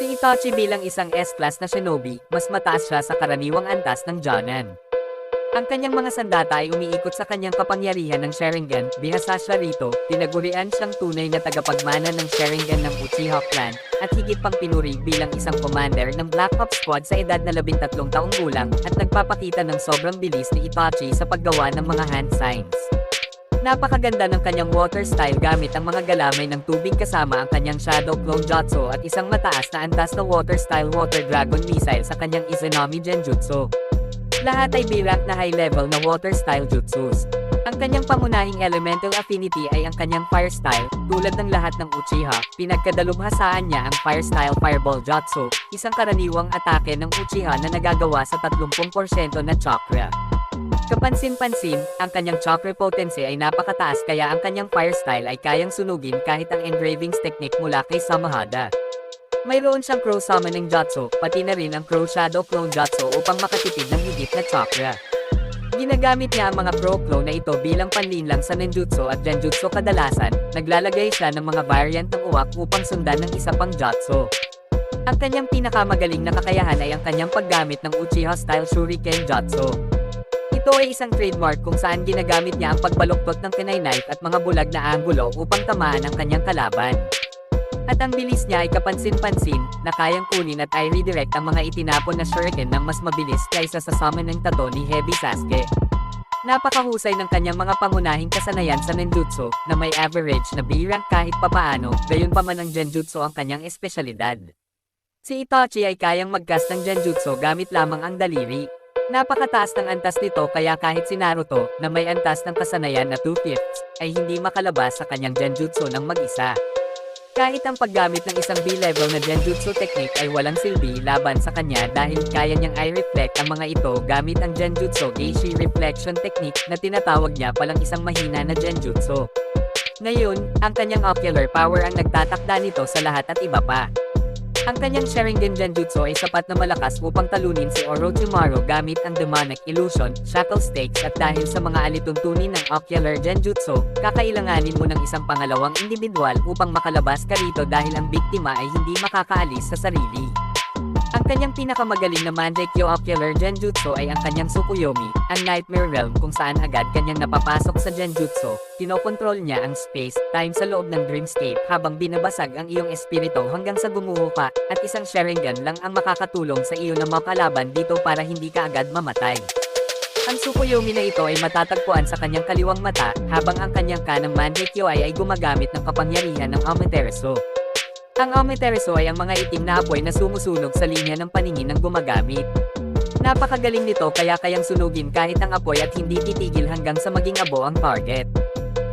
Si Itachi bilang isang S-class na shinobi, mas mataas siya sa karaniwang antas ng Jonin. Ang kanyang mga sandata ay umiikot sa kanyang kapangyarihan ng Sharingan. Bihasa siya rito, tinagurian siyang tunay na tagapagmana ng Sharingan ng Uchiha Clan, at higit pang pinuri bilang isang commander ng Black Ops Squad sa edad na 13 taong gulang, at nagpapakita ng sobrang bilis ni Itachi sa paggawa ng mga hand signs. Napakaganda ng kanyang water style gamit ang mga galamay ng tubig kasama ang kanyang Shadow Clone Jutsu at isang mataas na antas na water style Water Dragon Missile sa kanyang Izanami Genjutsu. Lahat ay B-rank na high-level na water style jutsus. Ang kanyang pangunahing elemental affinity ay ang kanyang fire style. Tulad ng lahat ng Uchiha, pinagkadalubhasaan niya ang fire style Fireball Jutsu, isang karaniwang atake ng Uchiha na nagagawa sa 30% na chakra. Kapansin-pansin, ang kanyang chakra potency ay napakataas kaya ang kanyang fire style ay kayang sunugin kahit ang engravings technique mula kay Samahada. Mayroon siyang Crow Summoning Jutsu, pati na rin ang Crow Shadow Clone Jutsu upang makatipid ng higit na chakra. Ginagamit niya ang mga Crow Clone na ito bilang panlinlang sa Ninjutsu at Genjutsu kadalasan, naglalagay siya ng mga variant ng uwak upang sundan ng isa pang Jutsu. Ang kanyang pinakamagaling na kakayahan ay ang kanyang paggamit ng Uchiha-style Shuriken Jutsu. Ito ay isang trademark kung saan ginagamit niya ang pagbaluktot ng kunai knife at mga bulag na anggulo upang tamaan ang kanyang kalaban. At ang bilis niya ay kapansin-pansin, na kayang kunin at i-redirect ang mga itinapon na shuriken ng mas mabilis kaysa sa summon ng tato ni Heavy Sasuke. Napakahusay ng kanyang mga pangunahing kasanayan sa ninjutsu, na may average na B-rank kahit papaano, gayunpaman ang genjutsu ang kanyang espesyalidad. Si Itachi ay kayang mag-cast ng genjutsu gamit lamang ang daliri. Napakataas ng antas nito kaya kahit si Naruto, na may antas ng kasanayan na 2/5, ay hindi makalabas sa kanyang genjutsu ng mag-isa. Kahit ang paggamit ng isang B-level na genjutsu technique ay walang silbi laban sa kanya dahil kaya niyang i-reflect ang mga ito gamit ang genjutsu Geishi reflection technique na tinatawag niya palang isang mahina na genjutsu. Ngayon, ang kanyang ocular power ang nagtatakda nito sa lahat at iba pa. Ang kanyang Sharingan Genjutsu ay sapat na malakas upang talunin si Orochimaru gamit ang Demonic Illusion, Shackle Stakes at dahil sa mga alituntunin ng Ocular Genjutsu, kakailanganin mo ng isang pangalawang individual upang makalabas ka rito dahil ang biktima ay hindi makakaalis sa sarili. Ang kanyang pinakamagaling na Mangekyou Ocular Genjutsu ay ang kanyang Tsukuyomi, ang Nightmare Realm kung saan agad kanyang napapasok sa Genjutsu, kinokontrol niya ang space, time sa loob ng dreamscape habang binabasag ang iyong espiritu hanggang sa gumuho ka, at isang Sharingan lang ang makakatulong sa iyo na mapalaban dito para hindi ka agad mamatay. Ang Tsukuyomi na ito ay matatagpuan sa kanyang kaliwang mata, habang ang kanyang kanang Mangekyou ay gumagamit ng kapangyarihan ng Amaterasu. Ang Amaterasu ay ang mga itim na apoy na sumusunog sa linya ng paningin ng gumagamit. Napakagaling nito kaya kayang sunugin kahit ang apoy at hindi titigil hanggang sa maging abo ang target.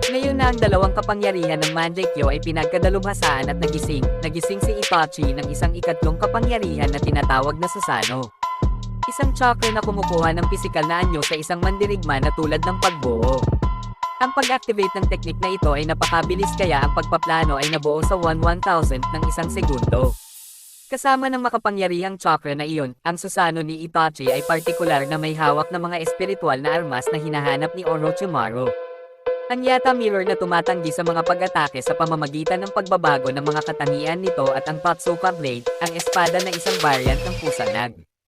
Ngayon na ang dalawang kapangyarihan ng Mangekyou ay pinagkadalubhasaan at nagising si Itachi ng isang ikatlong kapangyarihan na tinatawag na Susanoo. Isang chakra na kumukuha ng pisikal na anyo sa isang mandirigma na tulad ng pagbuo. Ang pag-activate ng teknik na ito ay napakabilis kaya ang pagpaplano ay nabuo sa 1/1000 ng isang segundo. Kasama ng makapangyarihang chakra na iyon, ang Susanoo ni Itachi ay partikular na may hawak na mga espiritual na armas na hinahanap ni Orochimaru. Ang Yata Mirror na tumatanggi sa mga pag-atake sa pamamagitan ng pagbabago ng mga katangian nito at ang Totsuka Blade, ang espada na isang variant ng Kusanag.